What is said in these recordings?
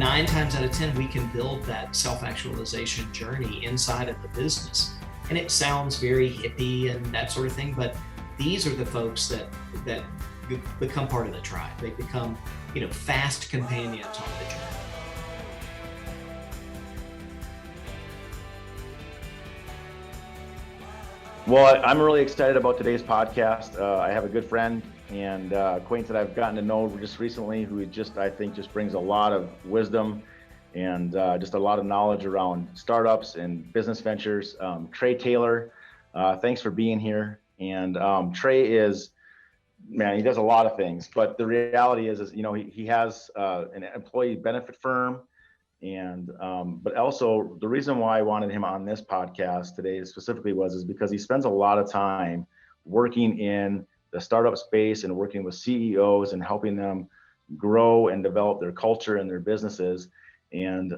9 times out of 10, we can build that self-actualization journey inside of the business. And it sounds very hippie and that sort of thing, but these are the folks that become part of the tribe. They become, fast companions on the journey. Well, I'm really excited about today's podcast. I have a good friend and acquaintance that I've gotten to know just recently, who I think brings a lot of wisdom and just a lot of knowledge around startups and business ventures. Trey Taylor, thanks for being here. And Trey is, man, he does a lot of things, but the reality is he has an employee benefit firm. And but also the reason why I wanted him on this podcast today specifically is because he spends a lot of time working in the startup space and working with CEOs and helping them grow and develop their culture and their businesses. And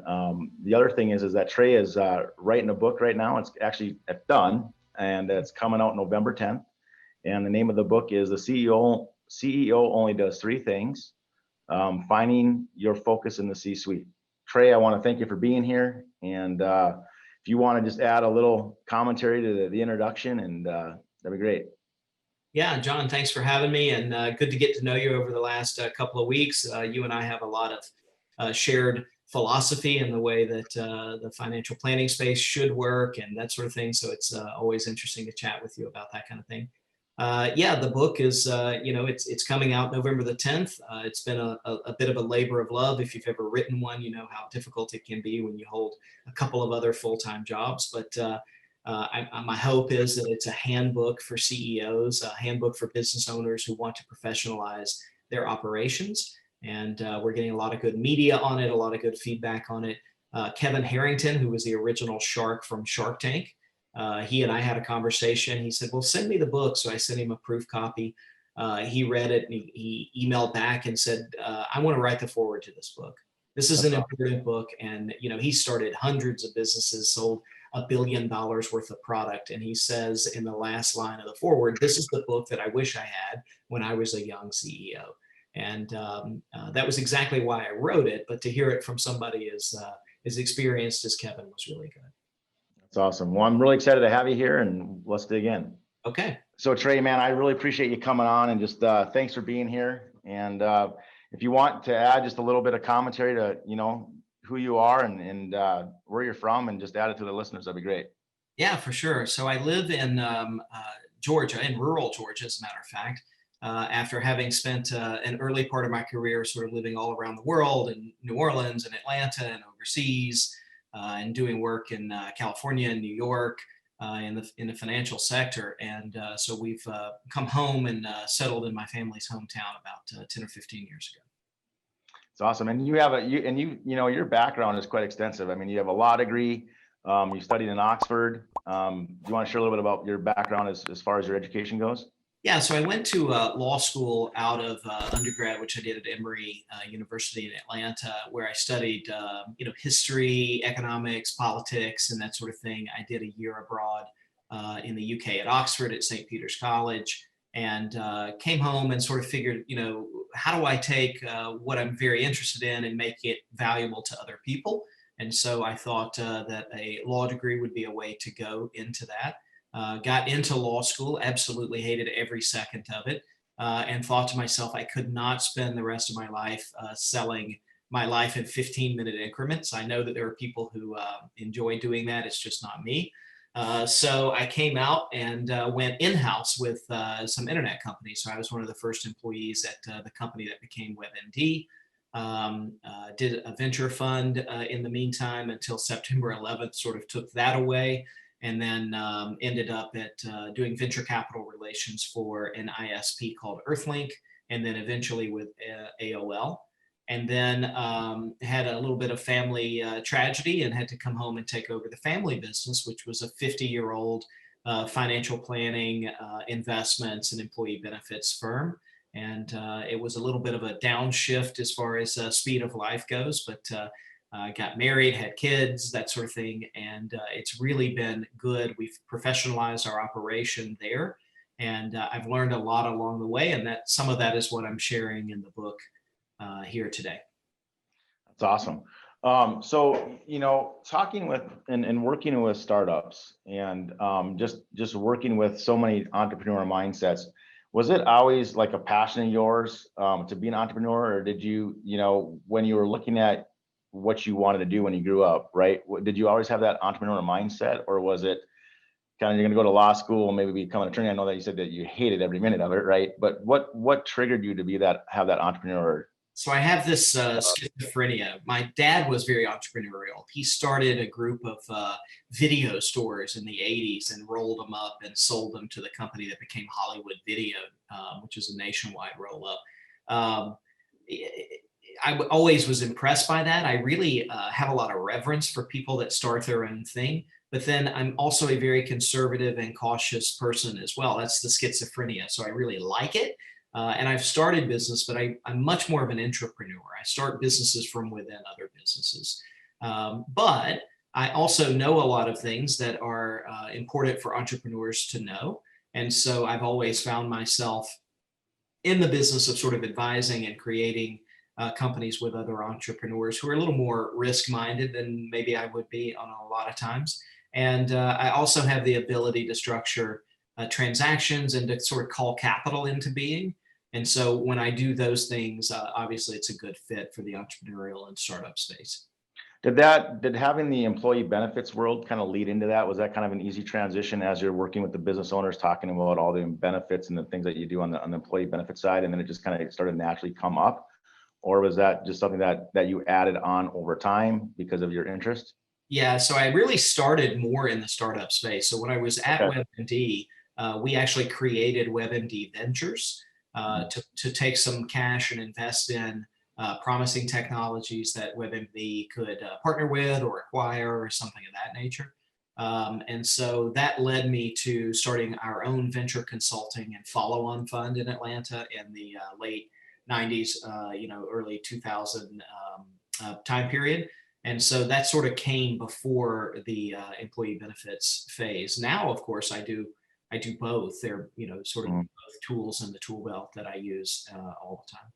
the other thing is that Trey is writing a book right now. It's actually done, and it's coming out November 10th. And the name of the book is The CEO Only Does Three Things: Finding Your Focus in the C-Suite. Trey, I want to thank you for being here. And if you want to just add a little commentary to the introduction, and that'd be great. Yeah, John, thanks for having me, and good to get to know you over the last couple of weeks. You and I have a lot of shared philosophy in the way that the financial planning space should work and that sort of thing. So it's always interesting to chat with you about that kind of thing. Yeah, the book is, it's coming out November the 10th. It's been a bit of a labor of love. If you've ever written one, you know how difficult it can be when you hold a couple of other full-time jobs. But my hope is that it's a handbook for CEOs, a handbook for business owners who want to professionalize their operations. And we're getting a lot of good media on it, a lot of good feedback on it. Kevin Harrington, who was the original shark from Shark Tank, he and I had a conversation. He said, well, send me the book. So I sent him a proof copy. He read it and he emailed back and said, I want to write the foreword to this book. This is an important book. And, he started hundreds of businesses, sold $1 billion worth of product. And he says in the last line of the foreword, this is the book that I wish I had when I was a young CEO. And that was exactly why I wrote it. But to hear it from somebody as experienced as Kevin was really good. That's awesome. Well, I'm really excited to have you here, and let's dig in. Okay. So Trey, man, I really appreciate you coming on, and just thanks for being here. And if you want to add just a little bit of commentary to, who you are and where you're from, and just add it to the listeners, that'd be great. Yeah, for sure. So I live in Georgia, in rural Georgia, as a matter of fact, after having spent an early part of my career sort of living all around the world in New Orleans and Atlanta and overseas, and doing work in California and New York in the financial sector. And so we've come home and settled in my family's hometown about 10 or 15 years ago. It's awesome. And you have your background is quite extensive. I mean, you have a law degree. You studied in Oxford. Do you want to share a little bit about your background as far as your education goes? Yeah, so I went to law school out of undergrad, which I did at Emory University in Atlanta, where I studied, history, economics, politics, and that sort of thing. I did a year abroad in the UK at Oxford at St. Peter's College, and came home and sort of figured, how do I take what I'm very interested in and make it valuable to other people? And so I thought that a law degree would be a way to go into that. Got into law school, absolutely hated every second of it, and thought to myself, I could not spend the rest of my life selling my life in 15-minute increments. I know that there are people who enjoy doing that. It's just not me. So I came out and went in-house with some internet companies. So I was one of the first employees at the company that became WebMD. Did a venture fund in the meantime until September 11th, sort of took that away. And then ended up at doing venture capital relations for an ISP called Earthlink, and then eventually with AOL. And then had a little bit of family tragedy and had to come home and take over the family business, which was a 50-year-old financial planning, investments, and employee benefits firm. And it was a little bit of a downshift as far as speed of life goes, but got married, had kids, that sort of thing. And it's really been good. We've professionalized our operation there. And I've learned a lot along the way. And that some of that is what I'm sharing in the book here today. It's awesome. So, talking with and working with startups and just working with so many entrepreneur mindsets, was it always like a passion of yours to be an entrepreneur, or did you, when you were looking at what you wanted to do when you grew up, right? Did you always have that entrepreneur mindset, or was it kind of you're going to go to law school and maybe become an attorney? I know that you said that you hated every minute of it, right? But what triggered you to have that entrepreneur? So I have this schizophrenia. My dad was very entrepreneurial. He started a group of video stores in the 80s and rolled them up and sold them to the company that became Hollywood Video, which is a nationwide roll up. Um, always was impressed by that. I really have a lot of reverence for people that start their own thing. But then I'm also a very conservative and cautious person as well. That's the schizophrenia. So I really like it. And I've started business, but I'm much more of an entrepreneur. I start businesses from within other businesses. But I also know a lot of things that are important for entrepreneurs to know. And so I've always found myself in the business of sort of advising and creating companies with other entrepreneurs who are a little more risk-minded than maybe I would be on a lot of times. And I also have the ability to structure transactions and to sort of call capital into being. And so when I do those things, obviously it's a good fit for the entrepreneurial and startup space. Did having the employee benefits world kind of lead into that? Was that kind of an easy transition as you're working with the business owners, talking about all the benefits and the things that you do on the employee benefit side, and then it just kind of started to naturally come up? Or was that just something that you added on over time because of your interest? Yeah, so I really started more in the startup space. So when I was at Okay. WebMD, we actually created WebMD Ventures to take some cash and invest in promising technologies that WebMD could partner with or acquire or something of that nature. And so that led me to starting our own venture consulting and follow-on fund in Atlanta in the late 90s, early 2000 time period. And so that sort of came before the employee benefits phase. Now, of course, I do both. They're sort of both tools in the tool belt that I use all the time.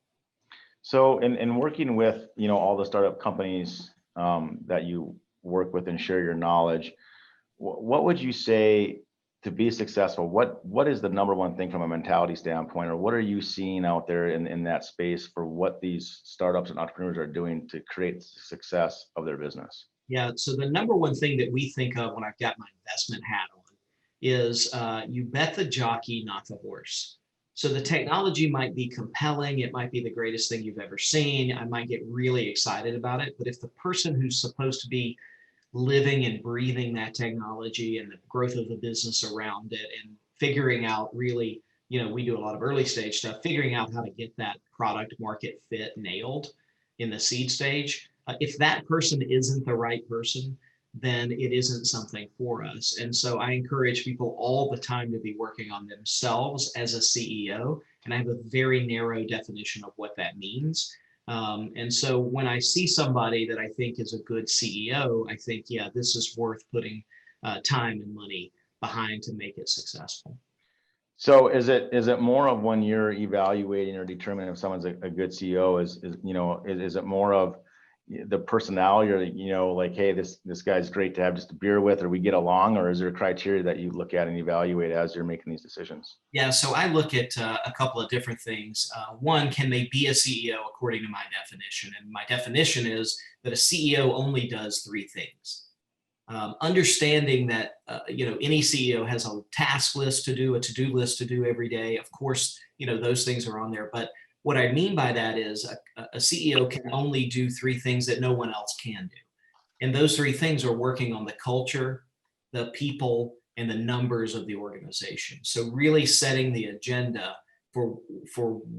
So in working with, all the startup companies that you work with and share your knowledge, what would you say to be successful? What is the number one thing from a mentality standpoint, or what are you seeing out there in that space for what these startups and entrepreneurs are doing to create success of their business? Yeah, so the number one thing that we think of when I've got my investment hat on is you bet the jockey, not the horse. So the technology might be compelling. It might be the greatest thing you've ever seen. I might get really excited about it. But if the person who's supposed to be living and breathing that technology and the growth of the business around it and figuring out really, we do a lot of early stage stuff, figuring out how to get that product market fit nailed in the seed stage. If that person isn't the right person, then it isn't something for us. And so I encourage people all the time to be working on themselves as a CEO. And I have a very narrow definition of what that means. And so when I see somebody that I think is a good CEO, I think, yeah, this is worth putting time and money behind to make it successful. So is it more of when you're evaluating or determining if someone's a good CEO, is it more of the personality, or like, hey, this guy's great to have just a beer with, or we get along, or is there a criteria that you look at and evaluate as you're making these decisions? Yeah, so I look at a couple of different things. One, can they be a CEO according to my definition? And my definition is that a CEO only does three things. Understanding that any CEO has a task list to do, a to-do list to do every day. Of course, those things are on there. But what I mean by that is a CEO can only do three things that no one else can do. And those three things are working on the culture, the people, and the numbers of the organization. So really setting the agenda for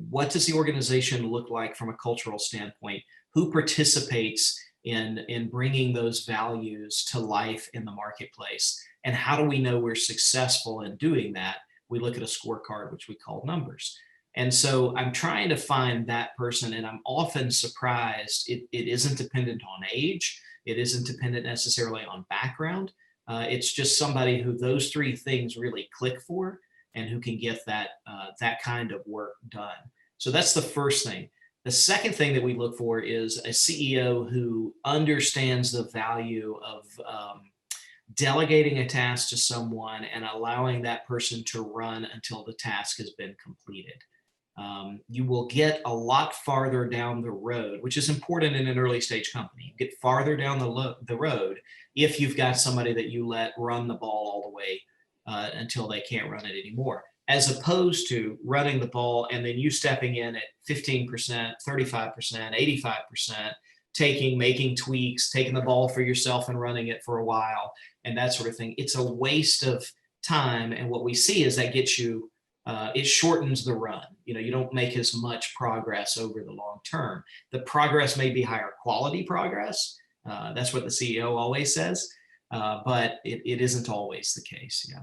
what does the organization look like from a cultural standpoint, who participates in bringing those values to life in the marketplace, and how do we know we're successful in doing that? We look at a scorecard, which we call numbers. And so I'm trying to find that person, and I'm often surprised it isn't dependent on age. It isn't dependent necessarily on background. It's just somebody who those three things really click for and who can get that kind of work done. So that's the first thing. The second thing that we look for is a CEO who understands the value of delegating a task to someone and allowing that person to run until the task has been completed. You will get a lot farther down the road, which is important in an early stage company. You get farther down the road if you've got somebody that you let run the ball all the way until they can't run it anymore, as opposed to running the ball and then you stepping in at 15%, 35%, 85%, making tweaks, taking the ball for yourself and running it for a while, and that sort of thing. It's a waste of time. And what we see is that gets you, it shortens the run. You don't make as much progress over the long term. The progress may be higher quality progress. That's what the CEO always says, but it isn't always the case. Yeah.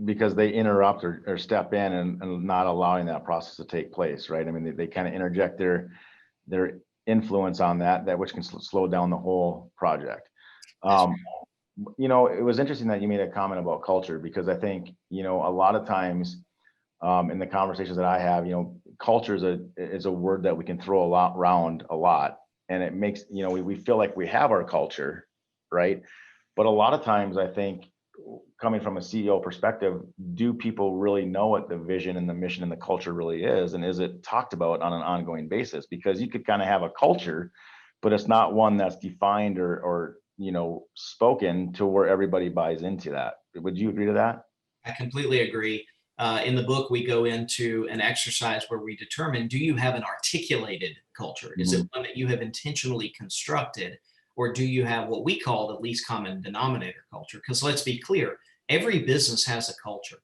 Because they interrupt or step in and not allowing that process to take place, right? I mean, they kind of interject their influence on that which can slow down the whole project. It was interesting that you made a comment about culture, because I think, a lot of times in the conversations that I have, culture is a word that we can throw around a lot. And it makes, we feel like we have our culture, right? But a lot of times I think, coming from a CEO perspective, do people really know what the vision and the mission and the culture really is? And is it talked about on an ongoing basis? Because you could kind of have a culture, but it's not one that's defined or spoken to where everybody buys into that. Would you agree to that? I completely agree. In the book, we go into an exercise where we determine, do you have an articulated culture? Is it one that you have intentionally constructed? Or do you have what we call the least common denominator culture? Because let's be clear, every business has a culture.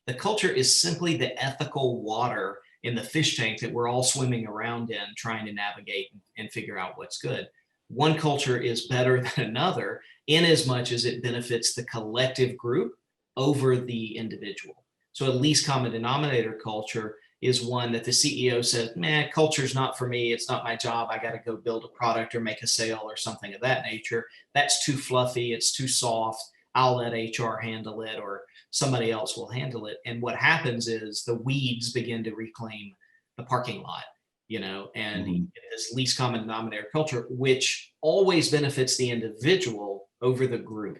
The culture is simply the ethical water in the fish tank that we're all swimming around in, trying to navigate and figure out what's good. One culture is better than another in as much as it benefits the collective group over the individual. So a least common denominator culture is one that the CEO says, man, culture's not for me. It's not my job. I got to go build a product or make a sale or something of that nature. That's too fluffy. It's too soft. I'll let HR handle it, or somebody else will handle it. And what happens is the weeds begin to reclaim the parking lot, and this least common denominator culture, which always benefits the individual over the group.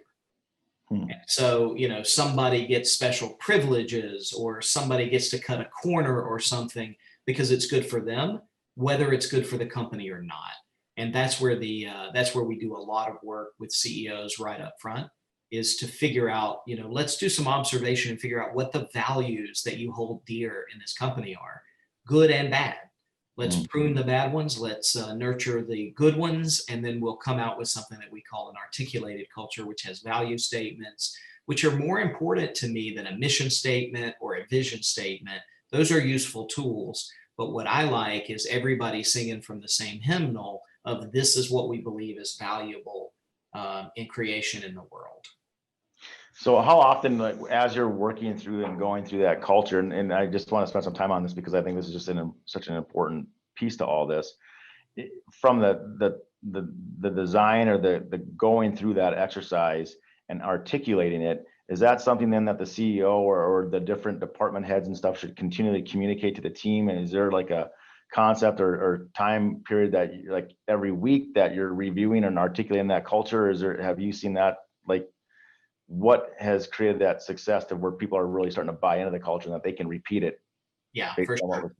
So, somebody gets special privileges, or somebody gets to cut a corner or something because it's good for them, whether it's good for the company or not. And that's where that's where we do a lot of work with CEOs right up front, is to figure out, let's do some observation and figure out what the values that you hold dear in this company are, good and bad. Let's prune the bad ones. Let's nurture the good ones. And then we'll come out with something that we call an articulated culture, which has value statements, which are more important to me than a mission statement or a vision statement. Those are useful tools. But what I like is everybody singing from the same hymnal of, this is what we believe is valuable in creation in the world. So how often, as you're working through and going through that culture, and I just want to spend some time on this because I think this is just such an important piece to all this, from the design or the going through that exercise and articulating it, is that something then that the CEO or the different department heads and stuff should continually communicate to the team? And is there like a concept or time period that like every week that you're reviewing and articulating that culture? Have you seen that, what has created that success to where people are really starting to buy into the culture and that they can repeat it? Yeah, for sure.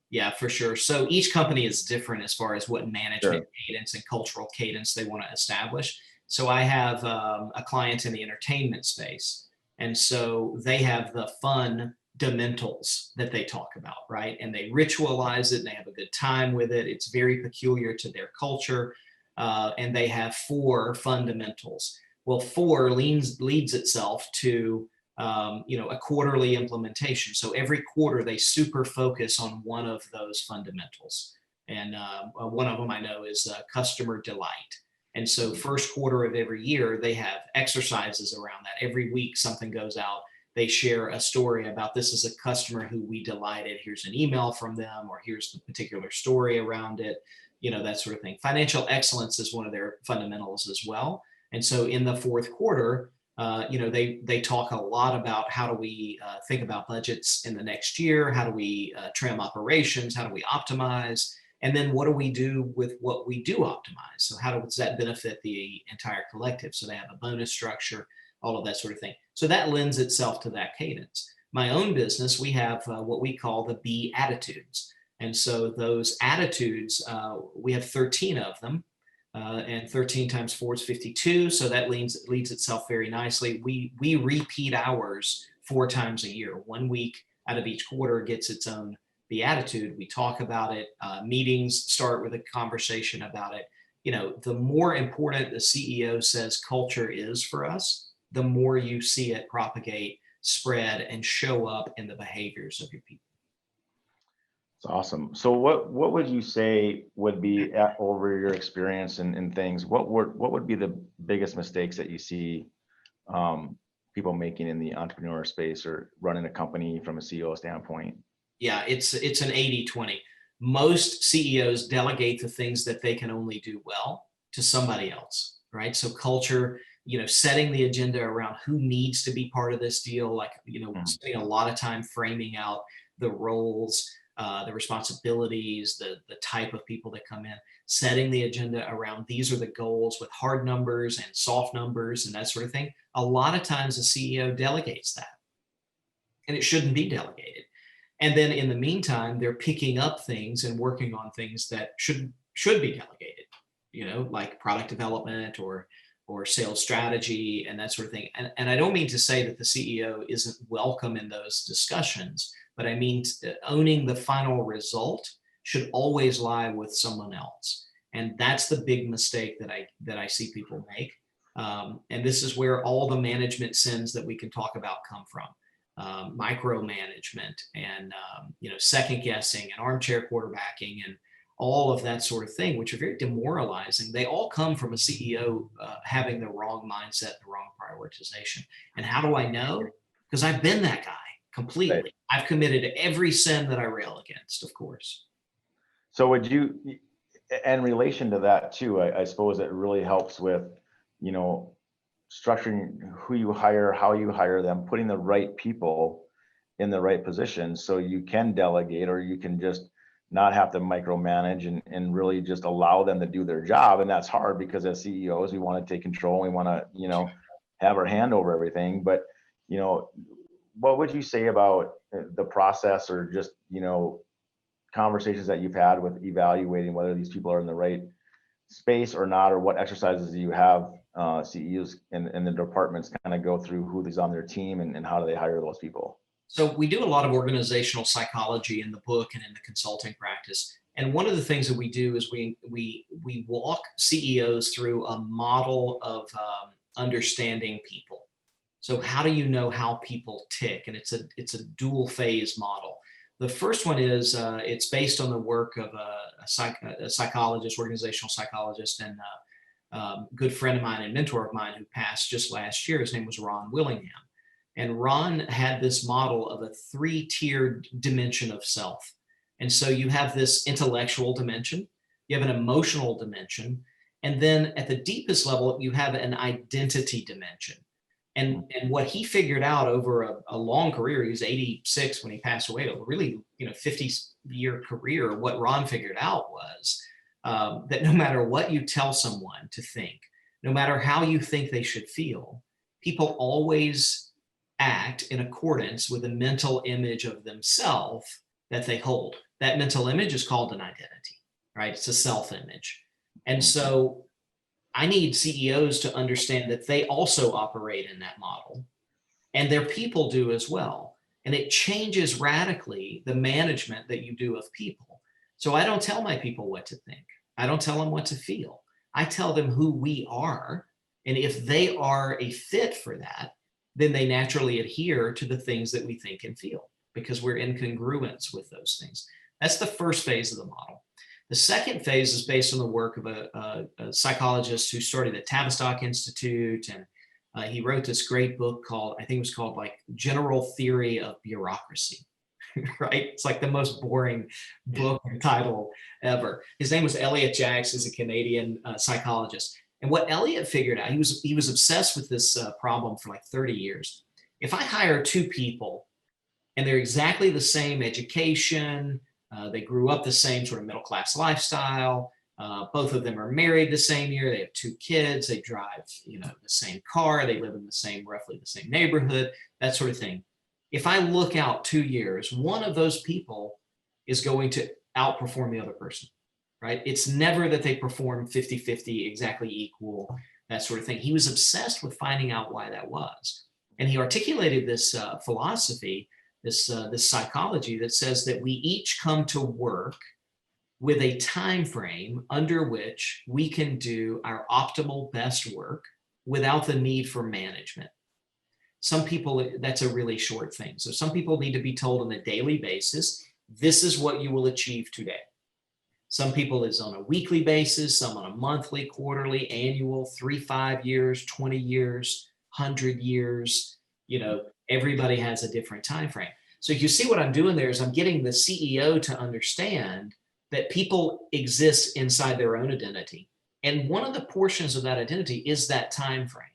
Yeah, for sure. So each company is different as far as what management cadence and cultural cadence they want to establish. So I have a client in the entertainment space, and so they have the fundamentals that they talk about, right? And they ritualize it and they have a good time with it. It's very peculiar to their culture. And they have 4 fundamentals. Well, 4 leads itself to a quarterly implementation. So every quarter they super focus on one of those fundamentals. And one of them I know is customer delight. And so first quarter of every year, they have exercises around that. Every week something goes out. They share a story about, this is a customer who we delighted. Here's an email from them, or here's the particular story around it, that sort of thing. Financial excellence is one of their fundamentals as well. And so in the fourth quarter, They talk a lot about how do we think about budgets in the next year, how do we trim operations, how do we optimize, and then what do we do with what we do optimize? So how does that benefit the entire collective? So they have a bonus structure, all of that sort of thing. So that lends itself to that cadence. My own business, we have what we call the B attitudes. And so those attitudes, we have 13 of them. And 13 times 4 is 52. So that leads itself very nicely. We repeat ours 4 times a year. 1 week out of each quarter gets its own the attitude. We talk about it. Meetings start with a conversation about it. The more important the CEO says culture is for us, the more you see it propagate, spread, and show up in the behaviors of your people. It's awesome. So what would you say would be over your experience and things? What would be the biggest mistakes that you see people making in the entrepreneur space or running a company from a CEO standpoint? Yeah, it's an 80-20. Most CEOs delegate the things that they can only do well to somebody else, right? So culture, setting the agenda around who needs to be part of this deal, like, spending a lot of time framing out the roles, the responsibilities, the type of people that come in, setting the agenda around these are the goals with hard numbers and soft numbers and that sort of thing. A lot of times a CEO delegates that, and it shouldn't be delegated. And then in the meantime, they're picking up things and working on things that should be delegated, like product development or sales strategy and that sort of thing. And I don't mean to say that the CEO isn't welcome in those discussions, but I mean owning the final result should always lie with someone else. And that's the big mistake that I see people make. And this is where all the management sins that we can talk about come from. Micromanagement and second guessing and armchair quarterbacking and all of that sort of thing, which are very demoralizing. They all come from a CEO having the wrong mindset, the wrong prioritization. And how do I know? Because I've been that guy completely. Right. I've committed every sin that I rail against, of course. So would you, in relation to that too, I suppose it really helps with, structuring who you hire, how you hire them, putting the right people in the right positions so you can delegate, or you can just not have to micromanage and really just allow them to do their job. And that's hard because as CEOs, we want to take control. We want to, have our hand over everything. But, what would you say about the process or just, conversations that you've had with evaluating whether these people are in the right space or not, or what exercises do you have CEOs and the departments kind of go through who's on their team and how do they hire those people? So we do a lot of organizational psychology in the book and in the consulting practice. And one of the things that we do is we walk CEOs through a model of understanding people. So how do you know how people tick? And it's a dual phase model. The first one is it's based on the work of a psychologist, organizational psychologist, and good friend of mine and mentor of mine who passed just last year. His name was Ron Willingham. And Ron had this model of a 3-tiered dimension of self. And so you have this intellectual dimension, you have an emotional dimension, and then at the deepest level, you have an identity dimension. And what he figured out over a long career, he was 86 when he passed away, a really 50-year career, what Ron figured out was that no matter what you tell someone to think, no matter how you think they should feel, people always act in accordance with a mental image of themselves that they hold. That mental image is called an identity, right? It's a self-image. And so I need CEOs to understand that they also operate in that model, and their people do as well. And it changes radically the management that you do of people. So I don't tell my people what to think. I don't tell them what to feel. I tell them who we are. And if they are a fit for that, then they naturally adhere to the things that we think and feel because we're in congruence with those things. That's the first phase of the model. The second phase is based on the work of a psychologist who started at Tavistock Institute, and he wrote this great book called, I think it was called like General Theory of Bureaucracy, right? It's like the most boring book and title ever. His name was Elliot Jacks, is a Canadian psychologist. And what Elliot figured out, he was obsessed with this problem for like 30 years. If I hire two people and they're exactly the same education, they grew up the same sort of middle class lifestyle, both of them are married the same year, they have two kids, they drive, the same car, they live in the same, roughly the same neighborhood, that sort of thing. If I look out 2 years, one of those people is going to outperform the other person, right? It's never that they perform 50-50, exactly equal, that sort of thing. He was obsessed with finding out why that was. And he articulated this philosophy, this psychology that says that we each come to work with a time frame under which we can do our optimal best work without the need for management. Some people, that's a really short thing. So some people need to be told on a daily basis, this is what you will achieve today. Some people is on a weekly basis, some on a monthly, quarterly, annual, 3, 5 years, 20 years, 100 years. Everybody has a different time frame. So you see what I'm doing there is I'm getting the CEO to understand that people exist inside their own identity. And one of the portions of that identity is that time frame.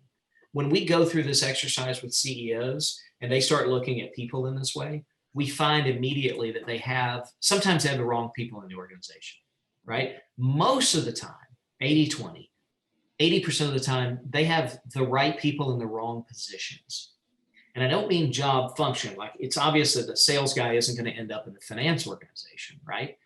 When we go through this exercise with CEOs and they start looking at people in this way, we find immediately that sometimes they have the wrong people in the organization, right? Most of the time, 80-20, 80% of the time, they have the right people in the wrong positions. And I don't mean job function. Like, it's obvious that the sales guy isn't going to end up in the finance organization, right?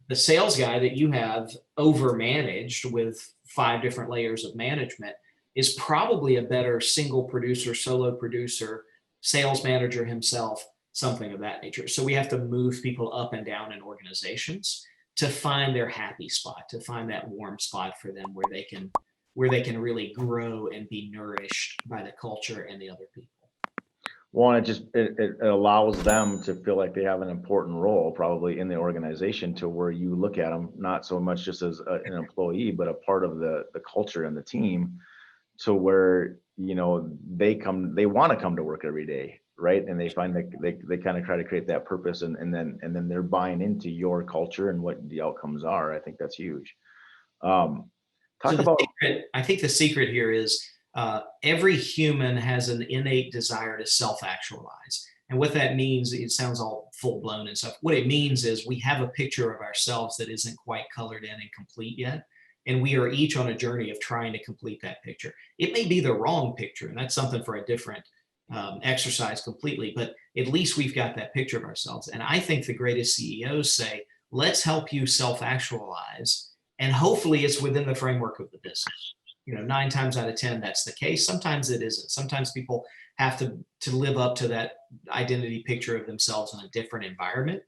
The sales guy that you have overmanaged with 5 different layers of management is probably a better single producer, solo producer, sales manager himself, something of that nature. So we have to move people up and down in organizations to find their happy spot, to find that warm spot for them where they can really grow and be nourished by the culture and the other people. One, it allows them to feel like they have an important role probably in the organization, to where you look at them not so much just as an employee, but a part of the culture and the team, to where they want to come to work every day, right? And they find that they kind of try to create that purpose, and then they're buying into your culture and what the outcomes are. I think that's huge. I think the secret here is every human has an innate desire to self-actualize. And what that means, it sounds all full-blown and stuff. What it means is we have a picture of ourselves that isn't quite colored in and complete yet. And we are each on a journey of trying to complete that picture. It may be the wrong picture, and that's something for a different exercise completely, but at least we've got that picture of ourselves. And I think the greatest CEOs say, let's help you self-actualize. And hopefully it's within the framework of the business. 9 times out of 10, that's the case. Sometimes it isn't. Sometimes people have to live up to that identity picture of themselves in a different environment.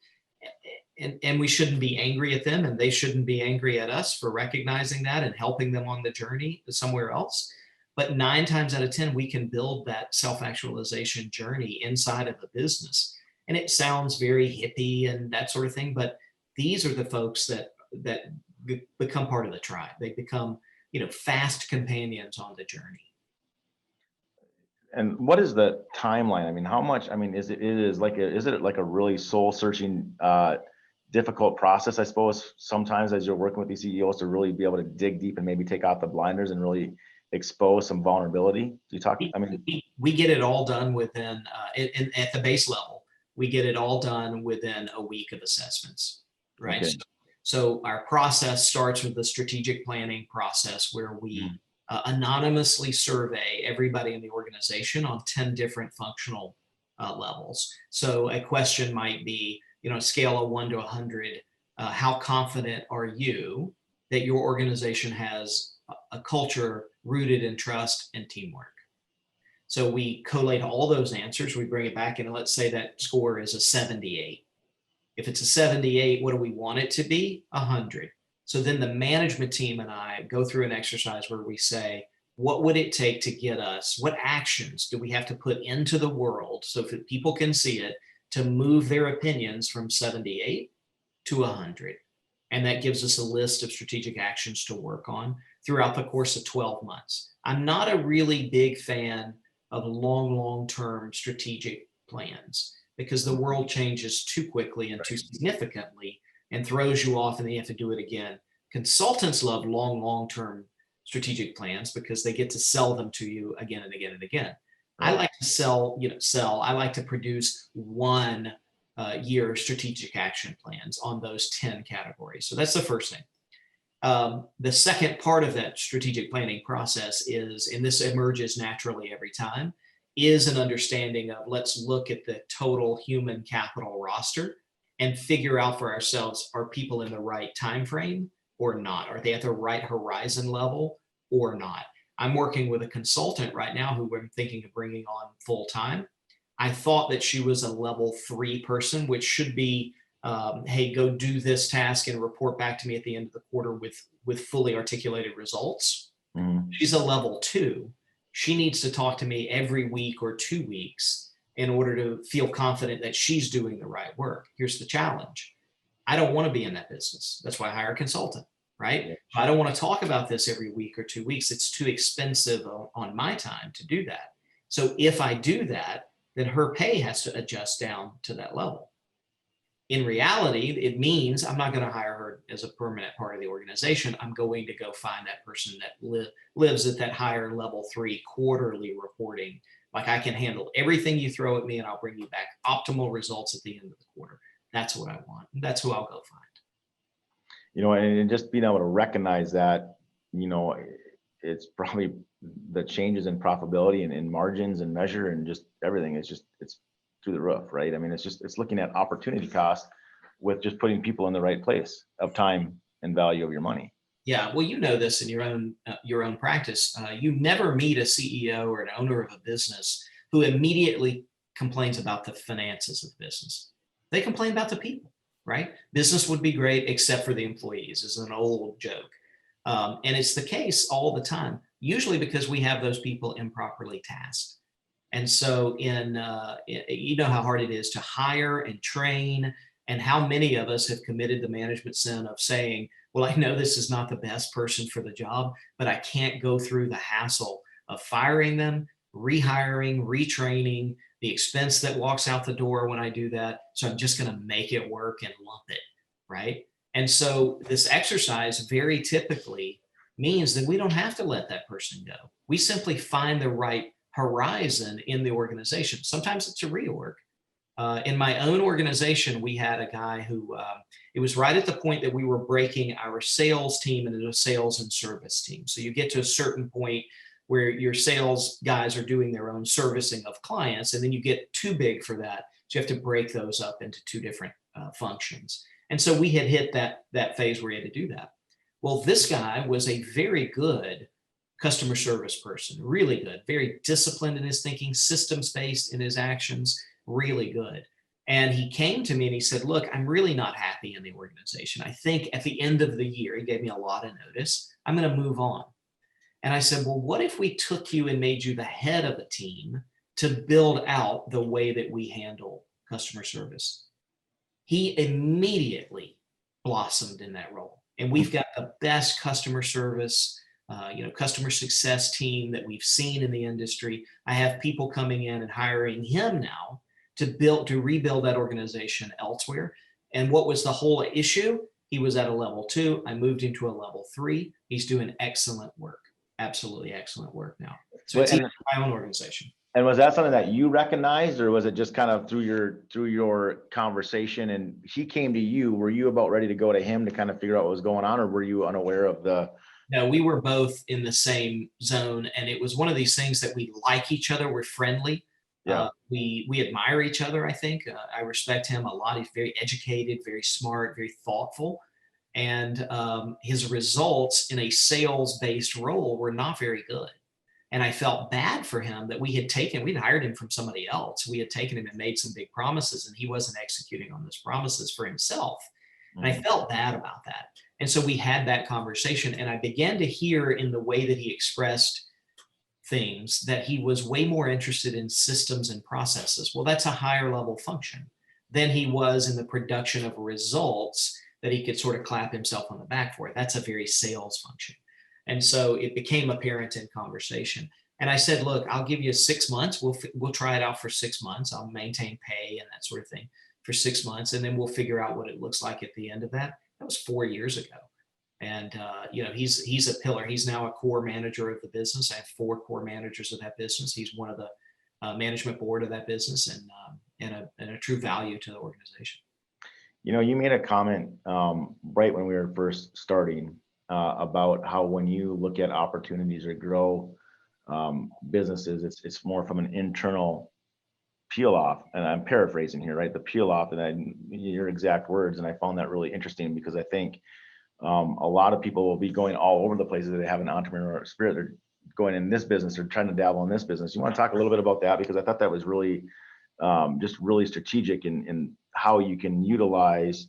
And we shouldn't be angry at them, and they shouldn't be angry at us for recognizing that and helping them on the journey to somewhere else. But 9 times out of 10, we can build that self-actualization journey inside of a business. And it sounds very hippie and that sort of thing, but these are the folks that become part of the tribe. They become fast companions on the journey. And what is the timeline? I mean, how much? I mean, is it like a really soul searching, difficult process? I suppose sometimes as you're working with these CEOs to really be able to dig deep and maybe take out the blinders and really expose some vulnerability. Do you talk? I mean, we get it all done within at the base level. We get it all done within a week of assessments, right? Okay. So our process starts with the strategic planning process, where we anonymously survey everybody in the organization on 10 different functional levels. So a question might be, a scale of 1 to 100, how confident are you that your organization has a culture rooted in trust and teamwork? So we collate all those answers, we bring it back, and let's say that score is a 78. If it's a 78, what do we want it to be? 100. So then the management team and I go through an exercise where we say, what would it take to get us? What actions do we have to put into the world so that people can see it, to move their opinions from 78 to 100? And that gives us a list of strategic actions to work on throughout the course of 12 months. I'm not a really big fan of long-term strategic plans, because the world changes too quickly and too significantly and throws you off, and then you have to do it again. Consultants love long-term strategic plans because they get to sell them to you again and again and again. I Right. like to sell. I like to produce one year strategic action plans on those 10 categories. So that's the first thing. The second part of that strategic planning process is, and this emerges naturally every time, is an understanding of let's look at the total human capital roster and figure out for ourselves, are people in the right time frame or not? Are they at the right horizon level or not? I'm working with a consultant right now who I'm thinking of bringing on full time. I thought that she was a level 3 person, which should be, hey, go do this task and report back to me at the end of the quarter with fully articulated results. Mhm. She's a level 2. She needs to talk to me every week or 2 weeks in order to feel confident that she's doing the right work. Here's the challenge. I don't want to be in that business. That's why I hire a consultant, right? Yeah. I don't want to talk about this every week or 2 weeks. It's too expensive on my time to do that. So if I do that, then her pay has to adjust down to that level. In reality, it means I'm not going to hire her as a permanent part of the organization. I'm going to go find that person that lives at that higher level 3 quarterly reporting. Like, I can handle everything you throw at me and I'll bring you back optimal results at the end of the quarter. That's what I want. That's who I'll go find. And just being able to recognize that, it's probably the changes in profitability and in margins and measure and just everything. It's through the roof, right? I mean, it's looking at opportunity cost with just putting people in the right place of time and value of your money. Yeah, well, you know this in your own practice. You never meet a CEO or an owner of a business who immediately complains about the finances of the business. They complain about the people, right? Business would be great except for the employees, is an old joke. And it's the case all the time, usually because we have those people improperly tasked. And so you know how hard it is to hire and train, and how many of us have committed the management sin of saying, well, I know this is not the best person for the job, but I can't go through the hassle of firing them, rehiring, retraining, the expense that walks out the door when I do that. So I'm just going to make it work and lump it, right? And so this exercise very typically means that we don't have to let that person go. We simply find the right horizon in the organization. Sometimes it's a reorg. In my own organization, we had a guy who, it was right at the point that we were breaking our sales team into a sales and service team. So you get to a certain point where your sales guys are doing their own servicing of clients, and then you get too big for that. So you have to break those up into 2 different functions. And so we had hit that phase where you had to do that. Well, this guy was a very good customer service person, really good, very disciplined in his thinking, systems based in his actions, really good. And he came to me and he said, look, I'm really not happy in the organization. I think at the end of the year, he gave me a lot of notice, I'm going to move on. And I said, well, what if we took you and made you the head of a team to build out the way that we handle customer service? He immediately blossomed in that role. And we've got the best customer service, customer success team that we've seen in the industry. I have people coming in and hiring him now to rebuild that organization elsewhere. And what was the whole issue? He was at a level 2. I moved him to a level 3. He's doing excellent work, absolutely excellent work now. So it's my own organization. And was that something that you recognized, or was it just kind of through your conversation and he came to you? Were you about ready to go to him to kind of figure out what was going on, or were you unaware of the? No, we were both in the same zone, and it was one of these things that we like each other. We're friendly. Yeah. We admire each other. I think I respect him a lot. He's very educated, very smart, very thoughtful, and his results in a sales-based role were not very good. And I felt bad for him that we'd hired him from somebody else. We had taken him and made some big promises, and he wasn't executing on those promises for himself. And I felt bad about that. And so we had that conversation, and I began to hear in the way that he expressed things that he was way more interested in systems and processes. Well, that's a higher level function than he was in the production of results that he could sort of clap himself on the back for. That's a very sales function. And so it became apparent in conversation. And I said, look, I'll give you 6 months. We'll try it out for 6 months. I'll maintain pay and that sort of thing for 6 months. And then we'll figure out what it looks like at the end of that. That was 4 years ago. And he's a pillar. He's now a core manager of the business. I have 4 core managers of that business. He's one of the management board of that business, and a true value to the organization. You made a comment right when we were first starting about how when you look at opportunities or grow businesses, it's more from an internal peel off, and I'm paraphrasing here, right? The peel off, and your exact words, and I found that really interesting because I think a lot of people will be going all over the places that they have an entrepreneurial spirit. They're going in this business or trying to dabble in this business. You want to talk a little bit about that, because I thought that was really just really strategic in how you can utilize,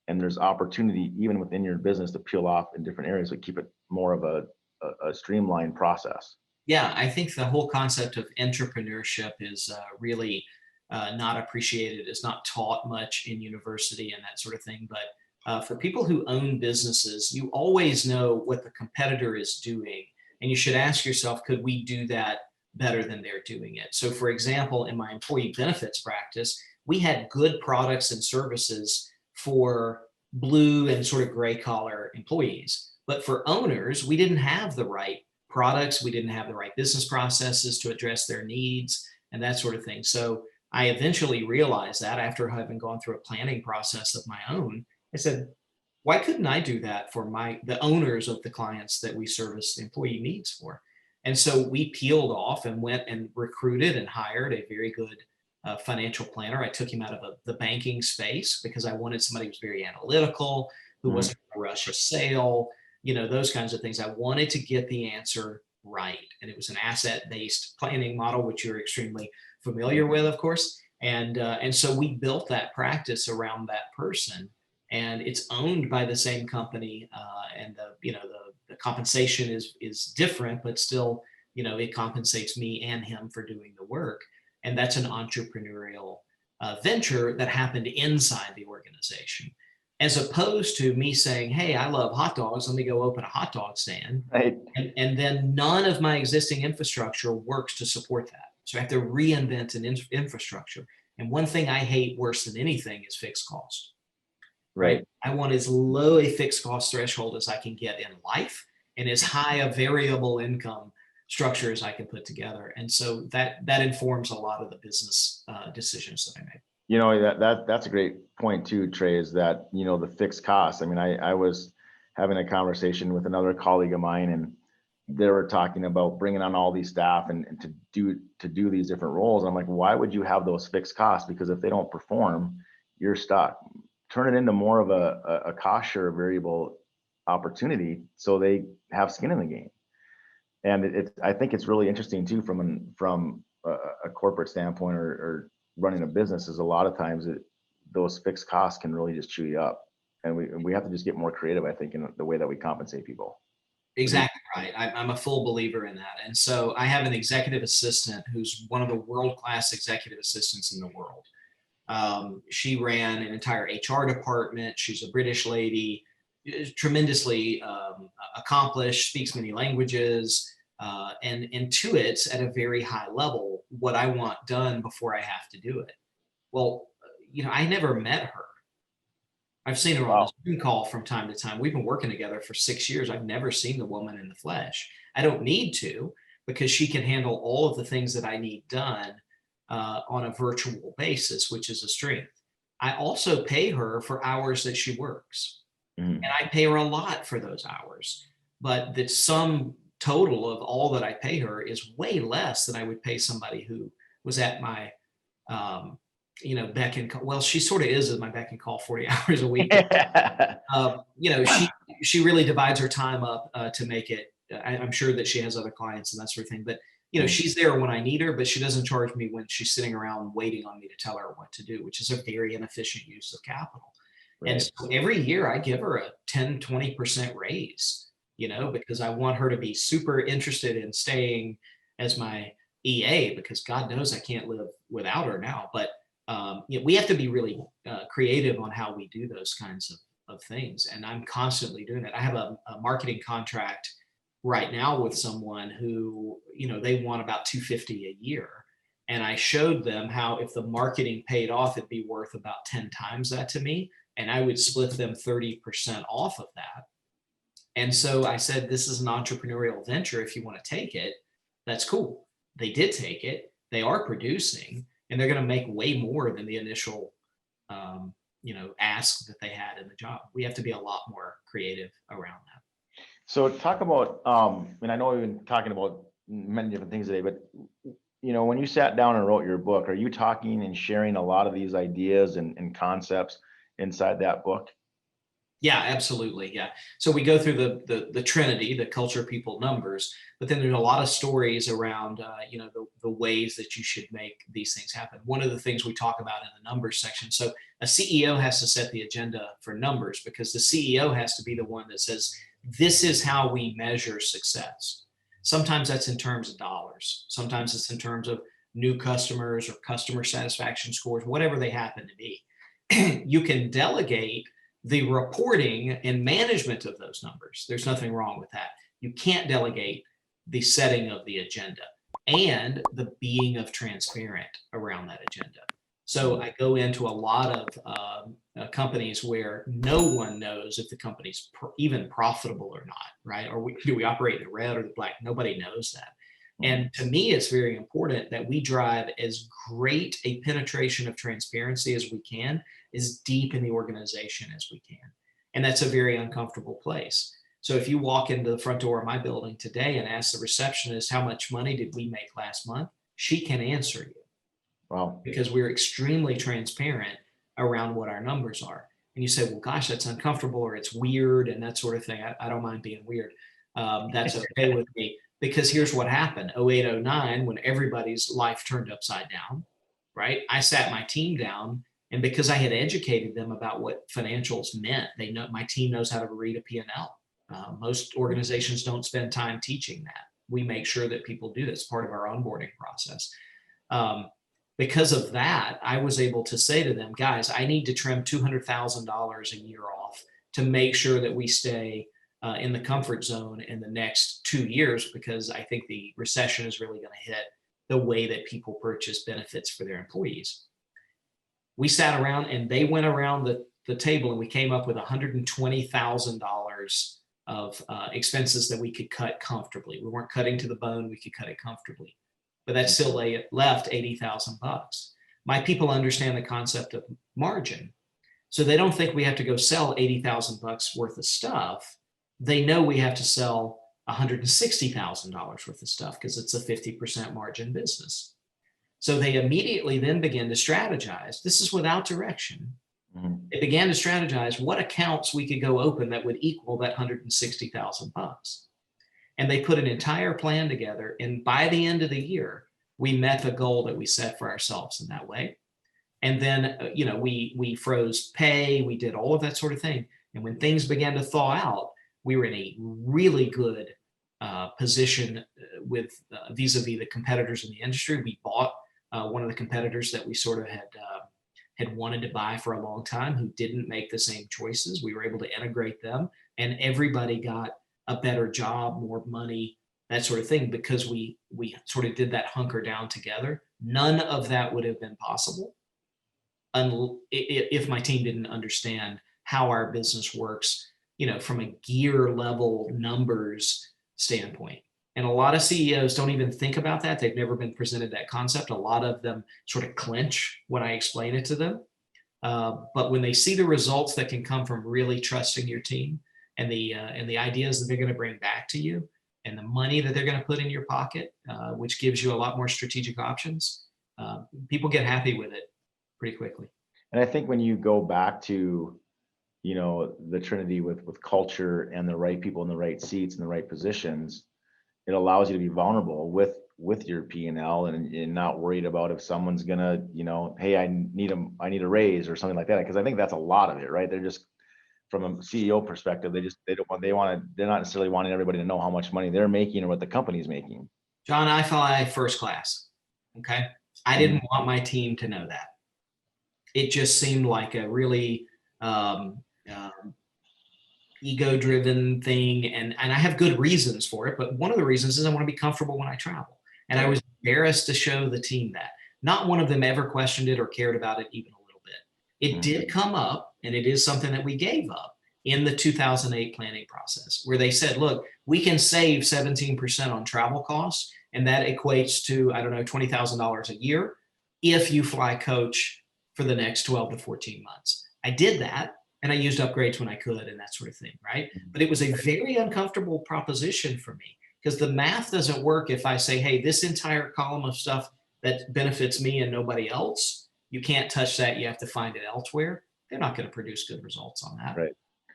and there's opportunity even within your business to peel off in different areas, but keep it more of a streamlined process. Yeah, I think the whole concept of entrepreneurship is really not appreciated. It's not taught much in university and that sort of thing. But for people who own businesses, you always know what the competitor is doing. And you should ask yourself, could we do that better than they're doing it? So for example, in my employee benefits practice, we had good products and services for blue and sort of gray collar employees. But for owners, we didn't have the right products. We didn't have the right business processes to address their needs and that sort of thing. So I eventually realized that after having gone through a planning process of my own, I said, why couldn't I do that for the owners of the clients that we service employee needs for? And so we peeled off and went and recruited and hired a very good financial planner. I took him out of the banking space because I wanted somebody who was very analytical, who wasn't going to rush a sale, those kinds of things. I wanted to get the answer right. And it was an asset-based planning model, which you're extremely familiar with, of course. And so we built that practice around that person, and it's owned by the same company. And the compensation is different, but still, it compensates me and him for doing the work. And that's an entrepreneurial venture that happened inside the organization, as opposed to me saying, hey, I love hot dogs, let me go open a hot dog stand. Right. And then none of my existing infrastructure works to support that. So I have to reinvent an infrastructure. And one thing I hate worse than anything is fixed cost. Right. I want as low a fixed cost threshold as I can get in life, and as high a variable income structure as I can put together. And so that informs a lot of the business decisions that I make. That's a great point too, Trey, is that, the fixed costs. I mean, I was having a conversation with another colleague of mine, and they were talking about bringing on all these staff and to do these different roles. And I'm like, why would you have those fixed costs? Because if they don't perform, you're stuck. Turn it into more of a cost share variable opportunity so they have skin in the game. And I think it's really interesting too from a corporate standpoint or running a business, is a lot of times those fixed costs can really just chew you up, and we have to just get more creative, I think, in the way that we compensate people. Exactly right. I'm a full believer in that. And so I have an executive assistant who's one of the world-class executive assistants in the world. She ran an entire HR department. She's a British lady, tremendously accomplished, speaks many languages, and intuits at a very high level what I want done before I have to do it. Well, I never met her. I've seen her on a Zoom call from time to time. We've been working together for 6 years. I've never seen the woman in the flesh. I don't need to, because she can handle all of the things that I need done on a virtual basis, which is a strength. I also pay her for hours that she works. And I pay her a lot for those hours. But the sum total of all that I pay her is way less than I would pay somebody who was at my beck and call. Well, she sort of is at my beck and call 40 hours a week. She really divides her time up to make it. I'm sure that she has other clients and that sort of thing, but she's there when I need her, but she doesn't charge me when she's sitting around waiting on me to tell her what to do, which is a very inefficient use of capital. Right. And so every year I give her a 10-20% raise, because I want her to be super interested in staying as my EA, because God knows I can't live without her now. But we have to be really creative on how we do those kinds of things. And I'm constantly doing that. I have a marketing contract right now with someone who, they want about $250 a year. And I showed them how if the marketing paid off, it'd be worth about 10 times that to me. And I would split them 30% off of that. And so I said, this is an entrepreneurial venture. If you want to take it, that's cool. They did take it. They are producing, and they're going to make way more than the initial, ask that they had in the job. We have to be a lot more creative around that. So talk about, and I know we've been talking about many different things today, but when you sat down and wrote your book, are you talking and sharing a lot of these ideas and concepts inside that book? Yeah, absolutely. Yeah. So we go through the Trinity, the culture, people, numbers, but then there's a lot of stories around, the ways that you should make these things happen. One of the things we talk about in the numbers section. So a CEO has to set the agenda for numbers, because the CEO has to be the one that says, this is how we measure success. Sometimes that's in terms of dollars. Sometimes it's in terms of new customers or customer satisfaction scores, whatever they happen to be. You can delegate the reporting and management of those numbers. There's nothing wrong with that. You can't delegate the setting of the agenda and the being of transparent around that agenda. So I go into a lot of companies where no one knows if the company's even profitable or not, right? Or do we operate in the red or the black? Nobody knows that. And to me, it's very important that we drive as great a penetration of transparency as we can, as deep in the organization as we can. And that's a very uncomfortable place. So if you walk into the front door of my building today and ask the receptionist, how much money did we make last month? She can answer you. Wow. Because we're extremely transparent around what our numbers are. And you say, well, gosh, that's uncomfortable, or it's weird and that sort of thing. I don't mind being weird. That's okay with me. Because here's what happened, 08, 09, when everybody's life turned upside down, right? I sat my team down, and because I had educated them about what financials meant, my team knows how to read a P&L. Most organizations don't spend time teaching that. We make sure that people do this, part of our onboarding process. Because of that, I was able to say to them, guys, I need to trim $200,000 a year off to make sure that we stay in the comfort zone in the next 2 years, because I think the recession is really going to hit the way that people purchase benefits for their employees. We sat around and they went around the table, and we came up with $120,000 of expenses that we could cut comfortably. We weren't cutting to the bone, we could cut it comfortably. But that still left $80,000. My people understand the concept of margin. So they don't think we have to go sell $80,000 worth of stuff. They know we have to sell $160,000 worth of stuff, because it's a 50% margin business. So they immediately then begin to strategize. This is without direction. They began to strategize what accounts we could go open that would equal that $160,000. And they put an entire plan together. And by the end of the year, we met the goal that we set for ourselves in that way. And then, we froze pay, we did all of that sort of thing. And when things began to thaw out, we were in a really good position with vis-a-vis the competitors in the industry. We bought one of the competitors that we sort of had wanted to buy for a long time, who didn't make the same choices. We were able to integrate them, and everybody got a better job, more money, that sort of thing, because we sort of did that hunker down together. None of that would have been possible if my team didn't understand how our business works, from a gear level numbers standpoint. And a lot of CEOs don't even think about that. They've never been presented that concept. A lot of them sort of clench when I explain it to them. But when they see the results that can come from really trusting your team, and the ideas that they're going to bring back to you, and the money that they're going to put in your pocket, which gives you a lot more strategic options, people get happy with it pretty quickly. And I think when you go back to, the Trinity with culture and the right people in the right seats and the right positions, it allows you to be vulnerable with your P&L and not worried about if someone's gonna, hey, I need a raise or something like that. Because I think that's a lot of it, right? They're just, from a CEO perspective, they're not necessarily wanting everybody to know how much money they're making or what the company's making. John, I fly first class. Okay. I didn't want my team to know that. It just seemed like a really ego-driven thing. And I have good reasons for it. But one of the reasons is I want to be comfortable when I travel. And I was embarrassed to show the team that. Not one of them ever questioned it or cared about it even a little bit. It did come up, and it is something that we gave up. in the 2008 planning process, where they said, look, we can save 17% on travel costs, and that equates to, I don't know, $20,000 a year if you fly coach for the next 12 to 14 months. I did that, and I used upgrades when I could and that sort of thing, right? But it was a very uncomfortable proposition for me, because the math doesn't work if I say, hey, this entire column of stuff that benefits me and nobody else, you can't touch that, you have to find it elsewhere. They're not going to produce good results on that.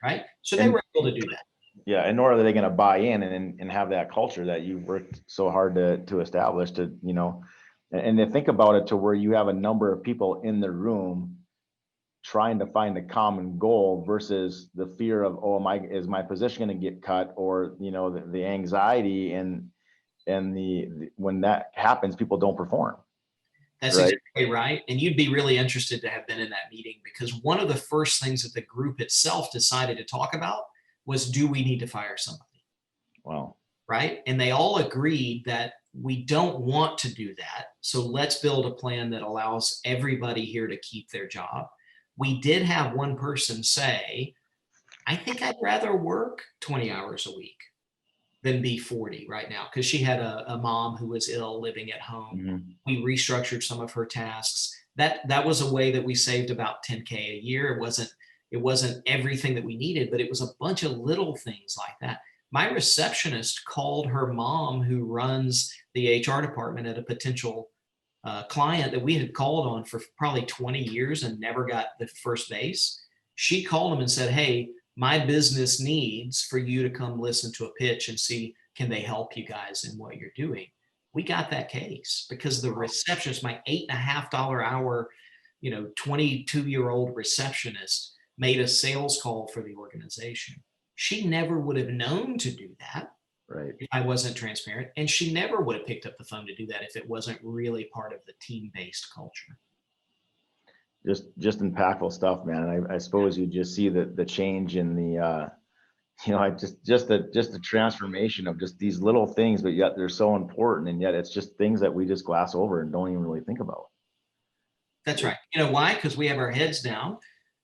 Right. So they were able to do that. Yeah, and nor are they going to buy in and have that culture that you've worked so hard to establish, to, you know, and to think about it to where you have a number of people in the room trying to find a common goal versus the fear of, oh, is my position going to get cut, or, you know, the anxiety and the when that happens, people don't perform. That's exactly right. And you'd be really interested to have been in that meeting, because one of the first things that the group itself decided to talk about was, do we need to fire somebody? Wow. Right. And they all agreed that we don't want to do that. So let's build a plan that allows everybody here to keep their job. We did have one person say, I think I'd rather work 20 hours a week than be 40 right now, because she had a mom who was ill living at home. Mm-hmm. We restructured some of her tasks. That was a way that we saved about 10K a year. It wasn't everything that we needed, but it was a bunch of little things like that. My receptionist called her mom, who runs the HR department at a potential client that we had called on for probably 20 years and never got the first base. She called him and said, hey, my business needs for you to come listen to a pitch and see, can they help you guys in what you're doing? We got that case because the receptionist, my $8.50 hour, 22-year-old receptionist, made a sales call for the organization. She never would have known to do that. Right. If I wasn't transparent, and she never would have picked up the phone to do that if it wasn't really part of the team-based culture. Just impactful stuff, man. And I suppose you just see the change in the, just the transformation of just these little things, but yet they're so important, and yet it's just things that we just glass over and don't even really think about. That's right. You know why? Because we have our heads down,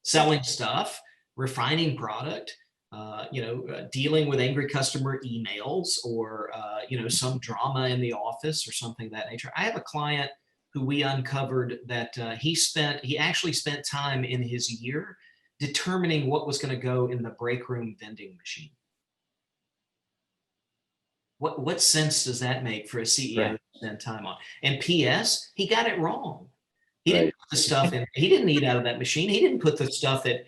selling stuff, refining product, dealing with angry customer emails, or, some drama in the office or something of that nature. I have a client who we uncovered that he actually spent time in his year determining what was going to go in the break room vending machine. What sense does that make for a CEO to spend time on? And P.S., he got it wrong. He didn't put the stuff in. He didn't eat out of that machine. He didn't put the stuff that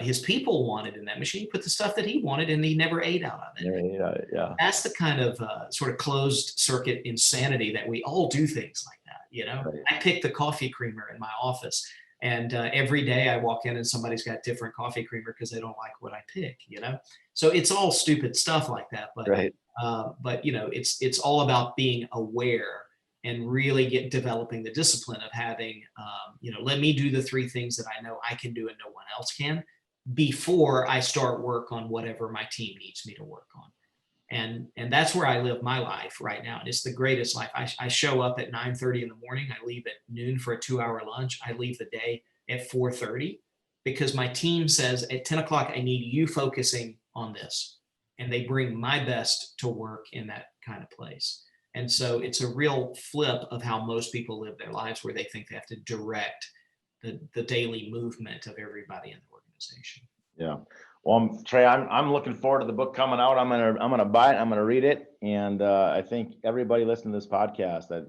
his people wanted in that machine. He put the stuff that he wanted, and he never ate out of it. Never ate out of it, yeah. That's the kind of sort of closed circuit insanity that we all do things like that. Right. I pick the coffee creamer in my office, and every day I walk in and somebody's got different coffee creamer because they don't like what I pick. So it's all stupid stuff like that. But it's all about being aware and really developing the discipline of having, let me do the 3 things that I know I can do and no one else can, before I start work on whatever my team needs me to work on. And that's where I live my life right now. And it's the greatest life. I show up at 9:30 in the morning. I leave at noon for a 2-hour lunch. I leave the day at 4:30 because my team says at 10 o'clock, I need you focusing on this. And they bring my best to work in that kind of place. And so it's a real flip of how most people live their lives, where they think they have to direct the daily movement of everybody in the organization. Yeah. Well, Trey, I'm looking forward to the book coming out. I'm gonna buy it. I'm gonna read it, and I think everybody listening to this podcast, that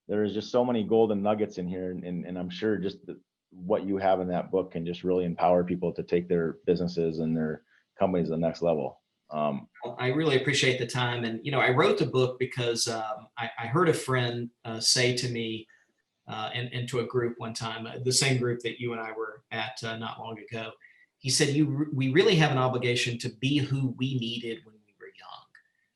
there is just so many golden nuggets in here, and I'm sure just what you have in that book can just really empower people to take their businesses and their companies to the next level. I really appreciate the time, and I wrote the book because I heard a friend say to me and to a group one time, the same group that you and I were at not long ago. He said, we really have an obligation to be who we needed when we were young.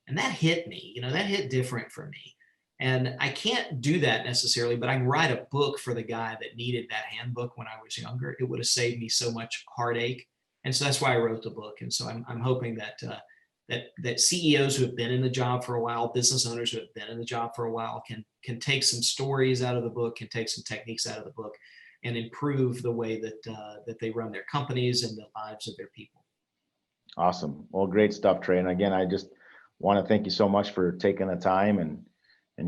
And that hit me, that hit different for me. And I can't do that necessarily, but I can write a book for the guy that needed that handbook when I was younger. It would have saved me so much heartache. And so that's why I wrote the book. And so I'm hoping that CEOs who have been in the job for a while, business owners who have been in the job for a while, can take some stories out of the book, can take some techniques out of the book and improve the way that they run their companies and the lives of their people. Awesome. Well, great stuff, Trey. And again, I just want to thank you so much for taking the time and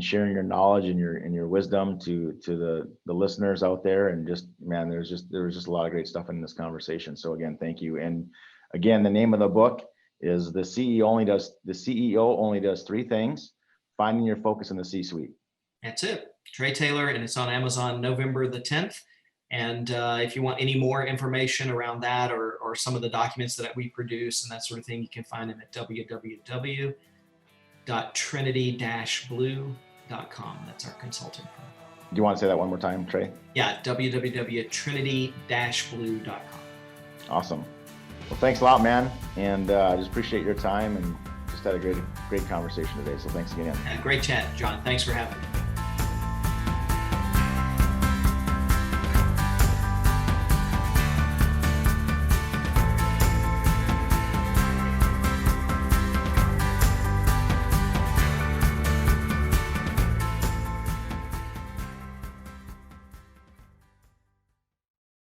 sharing your knowledge and your wisdom to the listeners out there. And just, man, there was just a lot of great stuff in this conversation. So again, thank you. And again, the name of the book is The CEO Only Does Three Things: Finding Your Focus in the C-Suite. That's it. Trey Taylor, and it's on Amazon November the 10th. And if you want any more information around that or some of the documents that we produce and that sort of thing, you can find them at www.trinity-blue.com. That's our consulting firm. Do you want to say that one more time, Trey? Yeah, www.trinity-blue.com. Awesome. Well, thanks a lot, man. And I just appreciate your time and just had a great conversation today. So thanks again. Great chat, John. Thanks for having me.